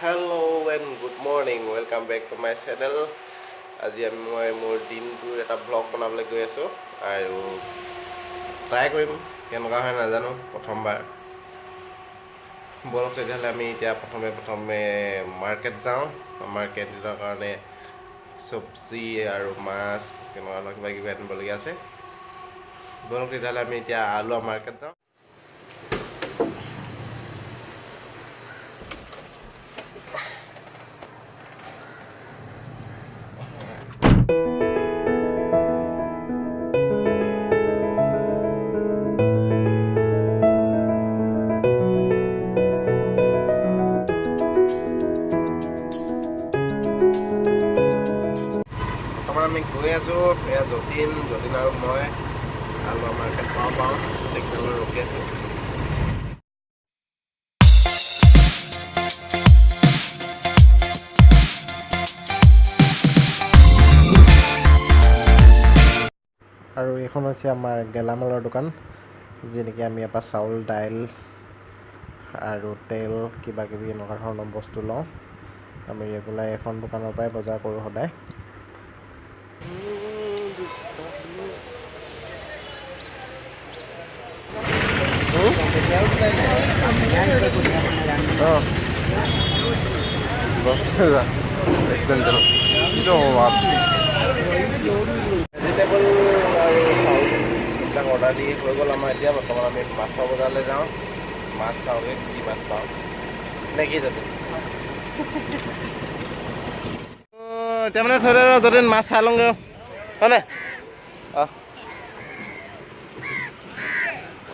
Hello and good morning. Welcome back to my channel. আজি মই মোৰ দিনটোৰ এটা ব্লগ বনাবলৈ গৈ আছোঁ আৰু ট্ৰাই কৰিম কেনেকুৱা হয় নাজানো প্ৰথমবাৰ। বলক তেতিয়াহ'লে আমি এতিয়া প্ৰথমে মাৰ্কেট যাওঁ। মাৰ্কেটৰ কাৰণে চব্জি আৰু মাছ কেনেকুৱা কিবা কিবি আনিবলগীয়া আছে। বলক তেতিয়াহ'লে আমি এতিয়া আলুৱা মাৰ্কেট যাওঁ। আমি গৈ আছোঁ এয়া যতীন আৰু মই আলুৱা মাৰ্কেট পাওঁ চিগনেলত ৰখি আছোঁ। আৰু এইখন হৈছে আমাৰ গেলামালৰ দোকান, যি নেকি আমি ইয়াৰ পৰা চাউল দাইল আৰু তেল কিবা কিবি এনেকুৱা ধৰণৰ বস্তু লওঁ। আমি ৰেগুলাৰ এখন দোকানৰ পৰাই বজাৰ কৰোঁ সদায়। ভেজিটেবল আৰু চাউল এইবিলাক অৰ্ডাৰ দি হৈ গ'ল আমাৰ। এতিয়া বৰ্তমান আমি মাছৰ বজাৰলৈ যাওঁ, মাছ চাওঁগৈ কি মাছ পাওঁ নে কি যাতে এতিয়া মানে থৈ যদি মাছ চাই লওঁগৈ হয়নে।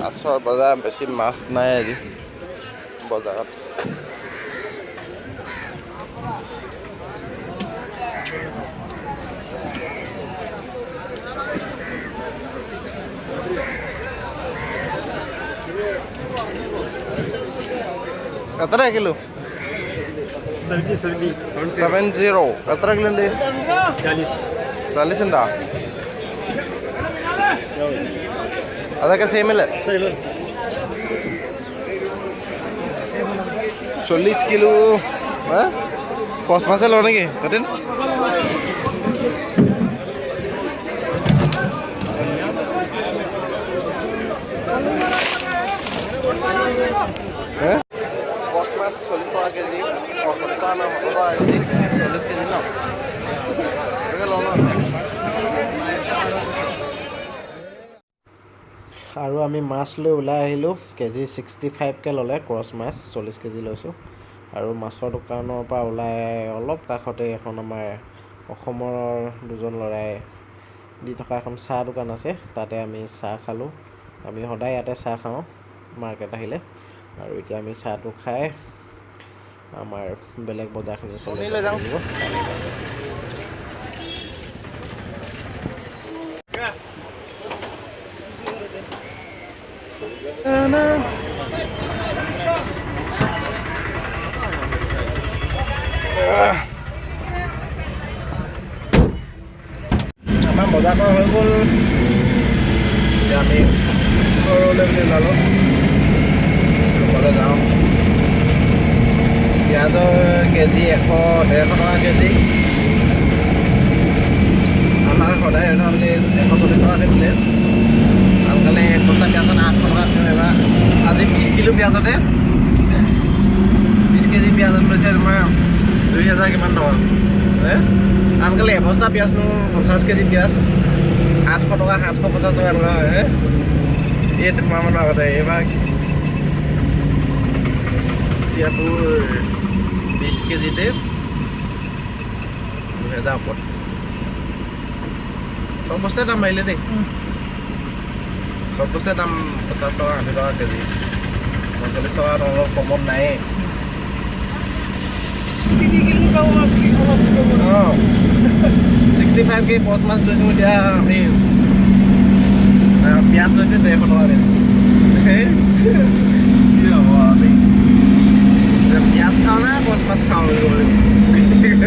মাছৰ বজাৰ বেছি মাছ নাই আজি বজাৰত। എത്ര കിലോ? 70. എത്ര കിലോ ഉണ്ട്? 40 ഉണ്ടോ? അതൊക്കെ സെയിമല്ലേ? 40 কিলো কচ মাছে লওঁ নেকি যতীন? কচ মাছ 40 টকা কেজি, 40 টকা ন 100 টকা কেজি, 40 কেজি ন লওঁ ন। আৰু আমি মাছ লৈ ওলাই আহিলোঁ। কেজি 65কৈ ল'লে ক্ৰছ মাছ, 40 কেজি লৈছোঁ। আৰু মাছৰ দোকানৰ পৰা ওলাই অলপ কাষতে এখন আমাৰ অসমৰ দুজন ল'ৰাই দি থকা এখন চাহ দোকান আছে, তাতে আমি চাহ খালোঁ। আমি সদায় ইয়াতে চাহ খাওঁ মাৰ্কেট আহিলে। আৰু এতিয়া আমি চাহটো খাই আমাৰ বেলেগ বজাৰখিনি চলি লৈ যাওঁ। আমাৰ বজাৰ কৰা হৈ গ'ল। এতিয়া আমি ঘৰলৈ বুলি ওলালোঁ, ঘৰলৈ যাওঁ। পিঁয়াজৰ কেজি 100-150 টকা কেজি। আমাৰ সদায় বুলি 140 টকাকৈ দিলে। আজিকালি একবস্তা পিঁয়াজত 800 টকা এবাৰ। আজি 20 কিলো পিঁয়াজতে 20 কেজি পিঁয়াজত লৈছে তোমাৰ 2000 কিমান টকা। আজিকালি এবস্তা পিঁয়াজনো 50 কেজি পিঁয়াজ 800 টকা 750 টকা এনেকুৱা হয়। এই দুমাহমানৰ আগতে এইবাৰ এতিয়া তোৰ 20 কেজিতে 2000 ওপৰত। চব বস্তুৱে দাম বাঢ়িলে দেই, চব বস্তুৱে দাম 50 টকা 60 টকা কেজি, 40 টকা অলপ কমত নায়েই। 65কৈ কচ মাছ লৈছোঁ। এতিয়া আমি পিঁয়াজ লৈছে 150 টকা কেজি। কি হ'ব আমি পিঁয়াজ খাওঁ না কচ মাছ খাওঁ বুলি ক'ব লাগিব।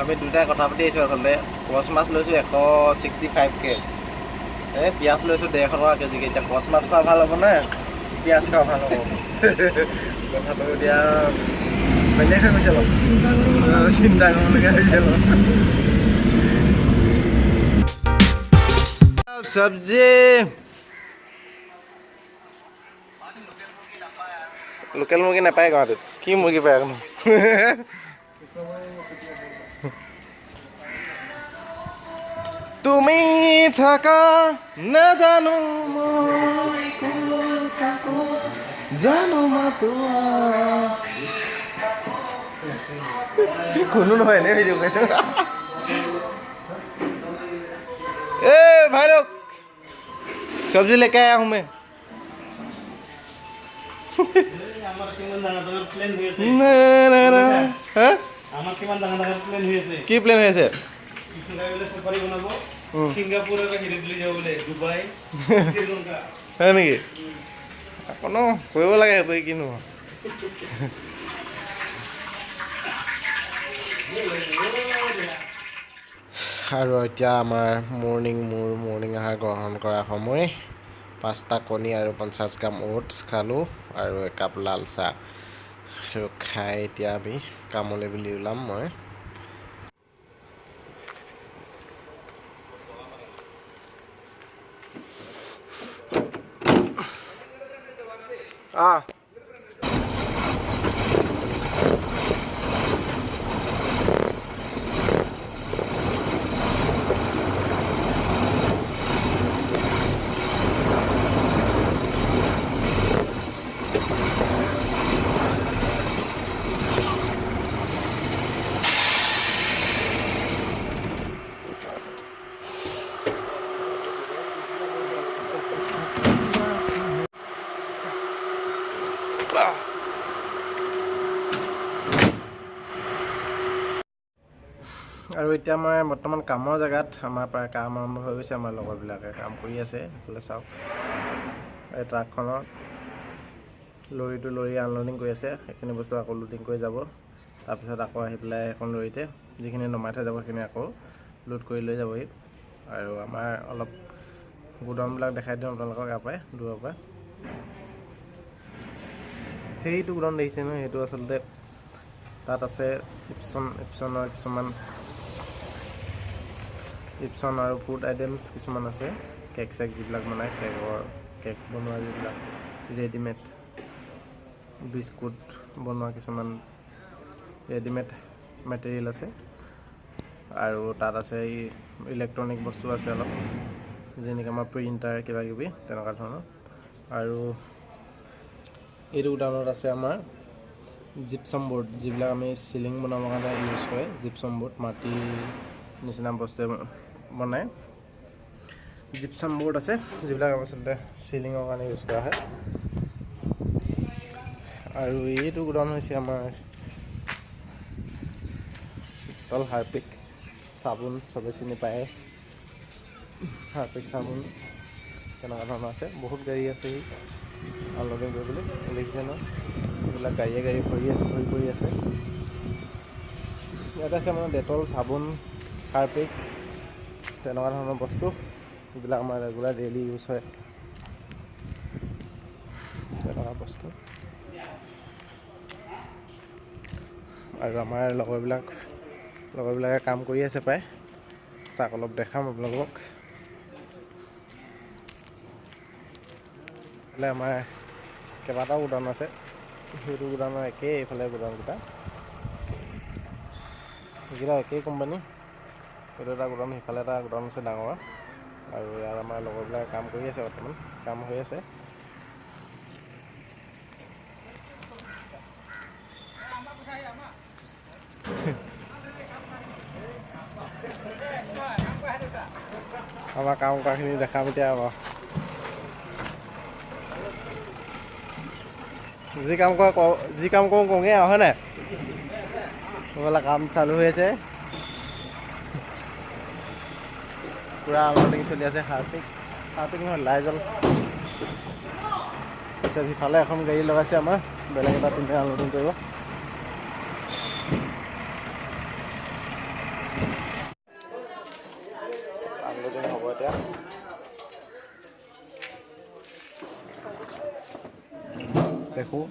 আমি দুটাই কথা পাতি আহিছোঁ। আচলতে কচ মাছ লৈছোঁ 165কৈ, পিঁয়াজ লৈছোঁ 150 টকা কেজিকৈ। এতিয়া কচ মাছ খোৱা ভাল হ'ব নে পিঁয়াজ খোৱা ভাল হ'ব কথাটো এতিয়া বেলেগ হৈ গৈছে অলপ চিন্তা কৰিবলগীয়া হৈছে অলপ চব্জি লোকেল মুৰ্গী নাপায় গুৱাহাটীত কি মুৰ্গী পায় আকৌ তুমি থাকা নাজানো জানো কোনো নহয় এনে ভিডিঅ' কৈছো ए भाई लोग सब्जी लेके आया हूँ मैं কি প্লেন হৈ আছে হয় নেকি অকণ কৰিব লাগে কিনো আৰু এতিয়া আমাৰ মৰ্ণিং আহাৰ গ্ৰহণ কৰা সময় 5টা কণী আৰু 50 গ্ৰাম ওটছ খালোঁ আৰু একাপ লাল চাহ আৰু খাই এতিয়া আমি কামলৈ বুলি ওলাম মই আৰু এতিয়া মই বৰ্তমান কামৰ জেগাত আমাৰ প্ৰায় কাম আৰম্ভ হৈ গৈছে আমাৰ লগৰবিলাকে কাম কৰি আছে এইফালে চাওক এই ট্ৰাকখনত লৰি আনলোডিং কৰি আছে সেইখিনি বস্তু আকৌ লোডিং কৰি যাব তাৰপিছত আকৌ আহি পেলাই এখন লৰিতে যিখিনি নমাই থৈ যাব সেইখিনি আকৌ লোড কৰি লৈ যাবহি আৰু আমাৰ অলপ গোডাউনবিলাক দেখাই দিওঁ আপোনালোকক ইয়াৰ পৰাই দূৰৰ পৰা সেইটো গোডাউন দেখিছে নহয় সেইটো আচলতে তাত আছে ইপছনৰ কিছুমান ইপছন আৰু ফুড আইটেমছ কিছুমান আছে কেক চেক যিবিলাক বনায় কেক বনোৱা যিবিলাক ৰেডিমেড বিস্কুট বনোৱা কিছুমান ৰেডিমেড মেটেৰিয়েল আছে আৰু তাত আছে এই ইলেক্ট্ৰনিক বস্তু আছে অলপ যেনেকৈ আমাৰ প্ৰিণ্টাৰ কিবা কিবি তেনেকুৱা ধৰণৰ আৰু এইটো গোডাউনত আছে আমাৰ জিপছাম বোৰ্ড যিবিলাক আমি চিলিং বনাবৰ কাৰণে ইউজ কৰে জিপছাম বোৰ্ড মাটিৰ নিচিনা বস্তু বনায় জিপছাম বোৰ্ড আছে যিবিলাক আচলতে চিলিঙৰ কাৰণে ইউজ কৰা হয় আৰু এইটো গোডাউন হৈছে আমাৰ হাৰ্পিক চাবোন চবে চিনি পায় হাৰ্পিক চাবোন তেনেকুৱা ধৰণৰ আছে বহুত গাড়ী আছে আনলোডিং কৰিবলৈ দেখিছে ন এইবিলাক গাড়ী ভৰি পৰি আছে ইয়াতে আছে মানে ডেটল চাবোন হাৰ্পিক তেনেকুৱা ধৰণৰ বস্তু যিবিলাক আমাৰ ৰেগুলাৰ ডেইলি ইউজ হয় তেনেকুৱা বস্তু আৰু আমাৰ লগৰবিলাকে কাম কৰি আছে প্ৰায় তাক অলপ দেখাম আপোনালোকক এইফালে আমাৰ কেইবাটাও গোডাউন আছে সেইটো গোডাউনৰ একেই এইফালে গোডাউনকেইটা সেইকেইটা একেই কোম্পানী সেইটো এটা গোডাউন সিফালে এটা গোডাউন আছে ডাঙৰ আৰু ইয়াত আমাৰ লগৰবিলাকে কাম কৰি আছে বৰ্তমান কাম হৈ আছে আমাৰ কাম কৰাখিনি দেখাম এতিয়া আকৌ যি কাম কৰোঁ কওঁগৈ আৰু হয় নাই বোলা কাম চালু হৈ আছে পূৰা আনলোডিং চলি আছে হাৰ্পিক নহয় লাইজল তাৰপিছত সিফালে এখন গাড়ী লগাইছে আমাৰ বেলেগ এটা টিমে আনলোডিং কৰিব আনলোডিং হ'ব এতিয়া দেখোঁ।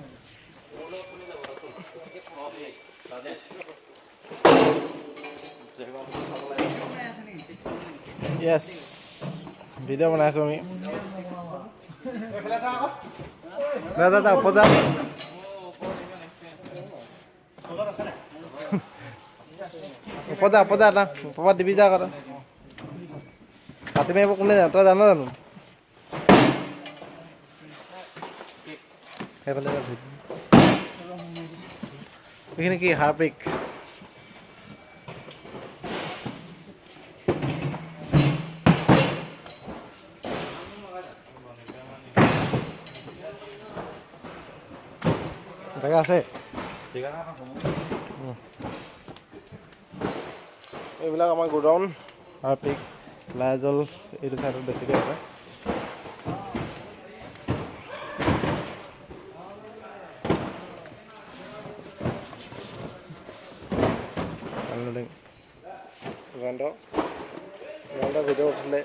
য়েছ, ভিডিঅ' বনাইছোঁ আমি। দাদা উপজা উপজা এটা উপৰত দিবি যা কথা কাটি মাৰিব কোনে জানো, তই জানো জানো? সেইফালে এইখিনি কি হাৰপিক? জেগা আছে এইবিলাক আমাৰ গোডাউন। হাৰপিক লাইজল এইটো চাইডত বেছিকৈ আছে। ভিডিঅ' উঠিলে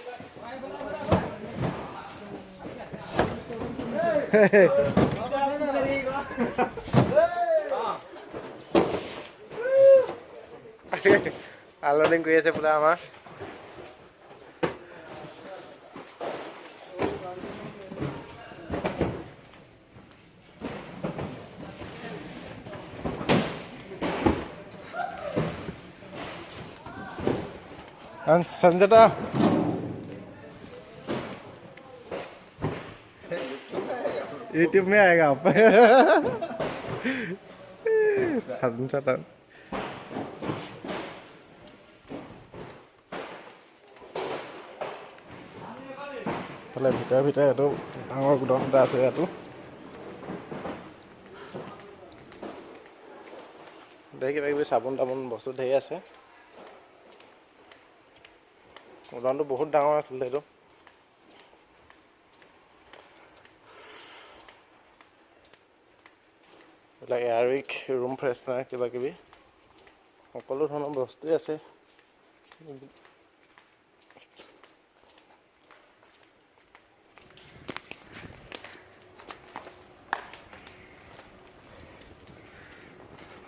আনলোডিং কৰি আছে পুৰা আমাৰ। संजय यूट्यूब में आएगा आप संजय ফালে ভিতৰে এইটো ডাঙৰ গোডাউন এটা আছে। ইয়াতো ধেৰ কিবা কিবি চাবোন তাবোন বস্তু ধেৰ আছে। গোডাউনটো বহুত ডাঙৰ আছিলে এইটো। এইবিলাক এয়াৰউইক, ৰুম ফ্ৰেছনাৰ কিবা কিবি সকলো ধৰণৰ বস্তুৱেই আছে।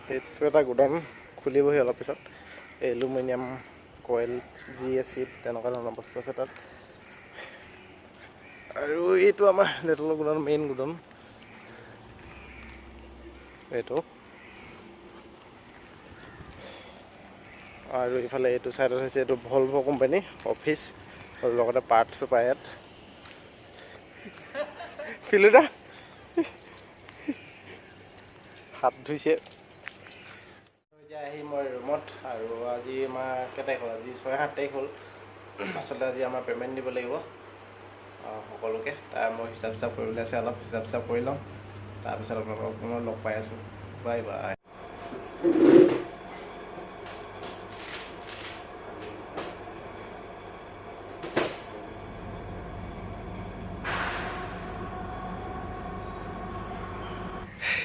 সেইটো এটা গোডাউন খুলিবহি অলপ পিছত। এলুমিনিয়াম কইল, GSC তেনেকুৱা ধৰণৰ বস্তু আছে তাত। আৰু এইটো আমাৰ নেটলৰ গোডাউন, মেইন গোডাউন এইটো। আৰু ইফালে এইটো চাইডত হৈছে এইটো ভলভ' কোম্পানী অফিচ আৰু লগতে পাৰ্টছো পায় ইয়াত। ফিলুদা হাত ধুইছে। এতিয়া আহি মই ৰুমত। আৰু আজি আমাৰ কেই তাৰিখ হ'ল? আজি 6-7 তাৰিখ হ'ল। আচলতে আজি আমাৰ পে'মেণ্ট দিব লাগিব সকলোকে। তাৰ মই হিচাপ চিচাপ কৰিবলৈ আছে, অলপ হিচাপ চিচাপ কৰি লওঁ। তাৰপিছত আপোনালোকক মই লগ পাই আছোঁ। Bye bye.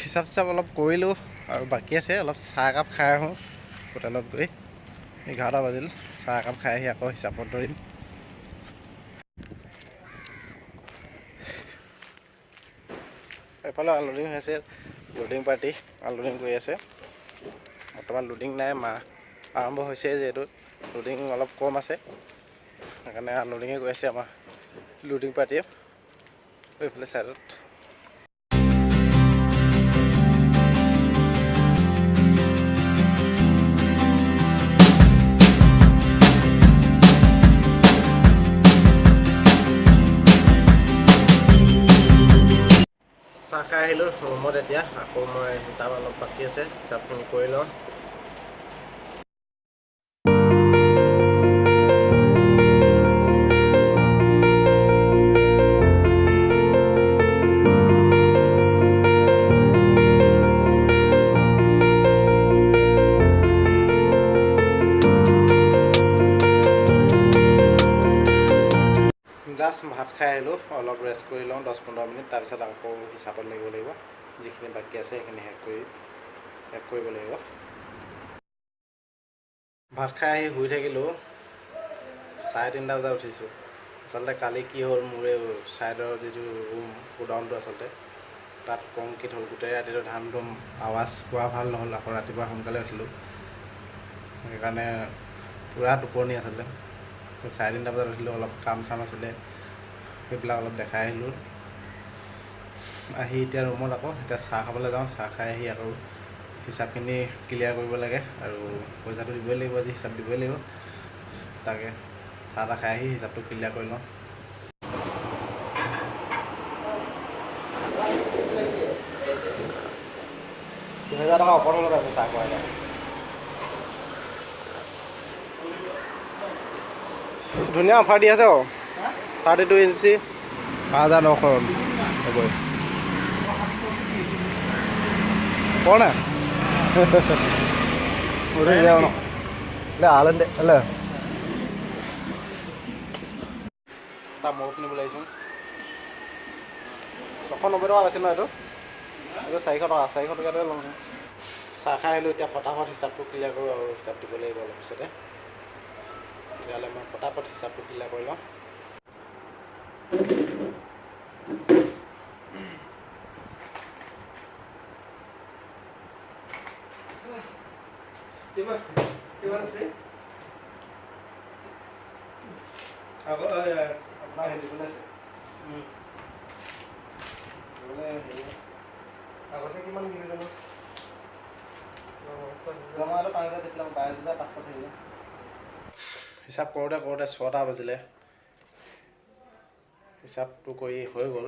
হিচাপ চিচাপ অলপ কৰিলোঁ আৰু বাকী আছে অলপ। চাহ একাপ খাই আহোঁ হোটেলত গৈ। 11টা বাজিল। চাহ একাপ খাই আহি আকৌ হিচাপত ধৰিম। এফালে আনলোডিং হৈছে, লোডিং পাৰ্টি আনলোডিং কৰি আছে। বৰ্তমান লোডিং নাই, মাহ আৰম্ভ হৈছে যিহেতু লোডিং অলপ কম আছে, সেইকাৰণে আনলোডিঙে কৰি আছে আমাৰ লোডিং পাৰ্টিয়ে। এইফালে চাইডত চাহ খাই আহিলোঁ ৰুমত। এতিয়া আকৌ মই হিচাপ অলপ বাকী আছে, হিচাপখিনি কৰি লওঁ। জাষ্ট ভাত খাই আহিলোঁ, অলপ ৰেষ্ট কৰি লওঁ 10-15 মিনিট। তাৰপিছত আকৌ হিচাপত লাগিব লাগিব। যিখিনি বাকী আছে সেইখিনি শেষ কৰিব লাগিব। ভাত খাই আহি শুই থাকিলোঁ। 3:30 বজাত উঠিছোঁ। আচলতে কালি কি হ'ল, মোৰ এই ছাইডৰ যিটো ৰুম গোডাউনটো আচলতে তাত কংক্ৰিট হ'ল গোটেই ৰাতিটো ধাম ধুম আৱাজ পোৱা ভাল নহ'ল। আকৌ ৰাতিপুৱা সোনকালে উঠিলোঁ, সেইকাৰণে পূৰা টোপনি আছিলে। 3:30 বজাত উঠিলোঁ, অলপ কাম চাম আছিলে সেইবিলাক অলপ দেখাই আহিলোঁ। আহি এতিয়া ৰুমত আকৌ এতিয়া চাহ খাবলৈ যাওঁ। চাহ খাই আহি আকৌ হিচাপখিনি ক্লিয়াৰ কৰিব লাগে আৰু পইচাটো দিবই লাগিব, আজি হিচাপ দিবই লাগিব। তাকে চাহ তাহ খাই আহি হিচাপটো ক্লিয়াৰ কৰি লওঁ। $2000 ওপৰত হ'লো আমি চাহ খোৱাই ধুনীয়া অফাৰ দি আছে। 32 ইঞ্চি 5900 হ'বই പോണ ആളുണ്ട് അല്ലേ? মৌ কিনিবলৈ আহিছোঁ। 690 টকা পাইছিল ন? এইটো 400 টকা, 400 টকাতে লওঁ। চাহ খাই আহিলোঁ, এতিয়া পটাপট হিচাপটো ক্লিয়াৰ কৰোঁ আৰু হিচাপ দিব লাগিব অলপ পিছতে। তেতিয়াহ'লে মই পটাপট হিচাপটো ক্লিয়াৰ কৰি লওঁ। কিমান আছে? আপোনাৰ হেৰি দিবলৈ আছে। আগতে কিমান কিনি জানো? জমাটো 5000 দিছিলে, 22500 থাকিলে। হিচাপ কৰোঁতে কৰোঁতে 6টা বাজিলে। হিচাপটো কৰি হৈ গ'ল।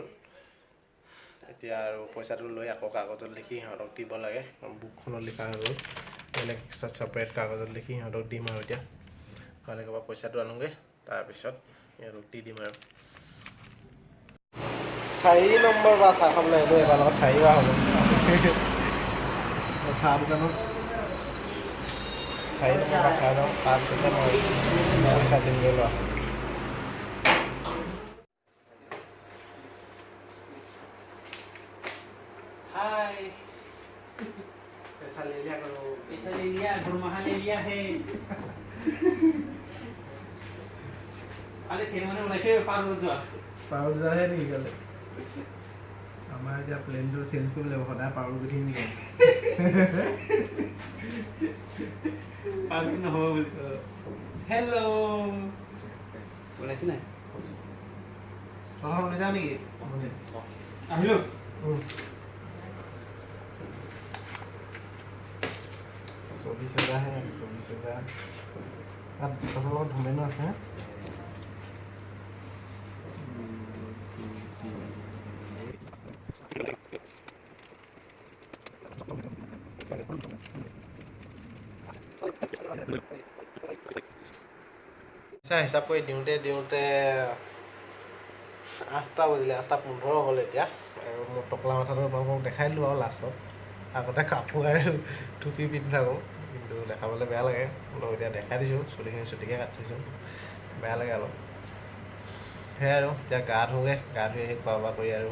এতিয়া আৰু পইচাটো লৈ আকৌ কাগজত লিখি সিহঁতক দিব লাগে। বুকখনত লিখা হৈ গ'ল, বেলেগ ছেপাৰেট কাগজত লিখি সিহঁতক দিম আৰু এতিয়া ভালকৈ পৰা পইচাটো আনোগৈ, তাৰপিছত সিহঁতক দি দিম আৰু। 4 নম্বৰ বা চাহ খাবলৈ আহিলোঁ। এবাৰ লগত 4 বাৰ হ'ব চাহ দোকানত 4 নম্বৰ বা খাই লওঁ, তাৰপিছতে মই পইচা দিমগৈ লোৱা। पैसा ले लिया करो, पैसा ले लिया, गुरमाहा ले लिया है। अरे फिर मैंने वैसे पावर जा है नहीं गले हमारे क्या प्लेन जो चेंज कर ले होता है पावर भी नहीं है पावर ना हो। हेलो बोले से ना तो हम ले जाने की हेलो 24,000 है। 24,000 अब सब लोग घूमे ना है। হিচাপ কৰি দিওঁতে 8টা বাজিলে, 8:15 হ'ল এতিয়া। আৰু মোৰ টকলা মাথাটো আপোনালোকক দেখাই দিলোঁ আৰু লাষ্টত। আগতে কাপোৰ আৰু টুপি পিন্ধি থাকোঁ, কিন্তু দেখাবলৈ বেয়া লাগে। অলপ এতিয়া দেখাই দিছোঁ, চুলিখিনি চুটিকৈ কাটি থৈছোঁ, বেয়া লাগে অলপ। সেয়াই আৰু এতিয়া গা ধোগৈ, গা ধুই আহি খোৱা বোৱা কৰি আৰু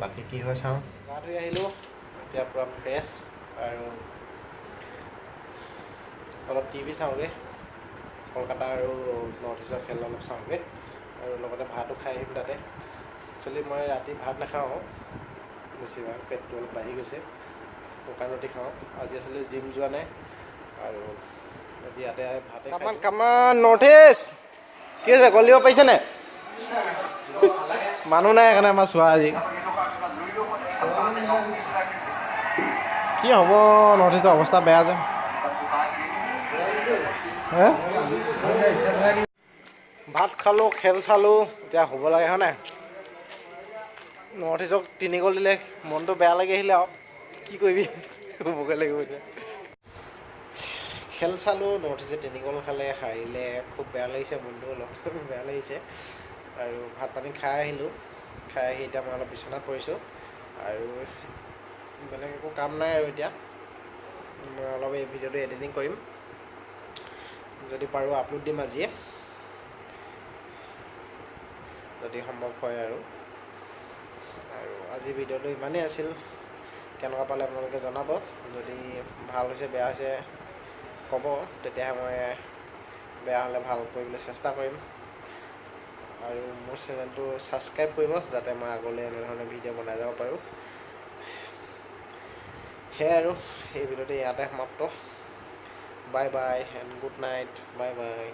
বাকী কি হয় চাওঁ। গা ধুই আহিলোঁ, এতিয়া পূৰা ফ্ৰেছ আৰু অলপ টিভি চাওঁগৈ, কলকাতা আৰু নৰ্থ ইষ্টৰ খেল অলপ চাওঁগৈ আৰু লগতে ভাতো খাই আহিম তাতে। একচুৱেলি মই ৰাতি ভাত নাখাওঁ বেছিভাগ, পেটটো অলপ বাঢ়ি গৈছে, শুকান ৰুটি খাওঁ। আজি আচলতে জিম যোৱা নাই আৰু আজি ইয়াতে ভাতে কামান নৰ্থ ইষ্ট কি হৈছে গ'ল দিব পাৰিছেনে? মানুহ নাই সেইকাৰণে আমাৰ চোৱা আজি কি হ'ব। নৰ্থ ইষ্টৰ অৱস্থা বেয়া যে। ভাত খালোঁ, খেল চালোঁ, এতিয়া হ'ব লাগে হয় নাই? নৰ্থ ইষ্টক 3 গ'ল দিলে, মনটো বেয়া লাগি আহিলে আৰু কি কৰিবি, হ'বগৈ লাগিব এতিয়া। খেল চালোঁ, নৰ্থ ইষ্টে 3 গ'ল খালে, হাৰিলে, খুব বেয়া লাগিছে, মনটো অলপ বেয়া লাগিছে। আৰু ভাত পানী খাই আহিলোঁ, খাই আহি এতিয়া মই অলপ বিচনাত পৰিছোঁ আৰু বেলেগ একো কাম নাই আৰু এতিয়া মই অলপ এই ভিডিঅ'টো এডিটিং কৰিম, যদি পাৰোঁ আপলোড দিম আজিয়ে, যদি সম্ভৱ হয় আৰু আজি ভিডিঅ'টো ইমানেই আছিল। কেনেকুৱা পালে আপোনালোকে জনাব, যদি ভাল হৈছে বেয়া হৈছে ক'ব, তেতিয়াহে মই বেয়া হ'লে ভাল কৰিবলৈ চেষ্টা কৰিম। আৰু মোৰ চেনেলটো ছাবস্ক্ৰাইব কৰিব, যাতে মই আগলৈ এনেধৰণৰ ভিডিঅ' বনাই যাব পাৰোঁ। সেয়াই আৰু এই ভিডিঅ'টো ইয়াতে সমাপ্ত bye bye and good night bye bye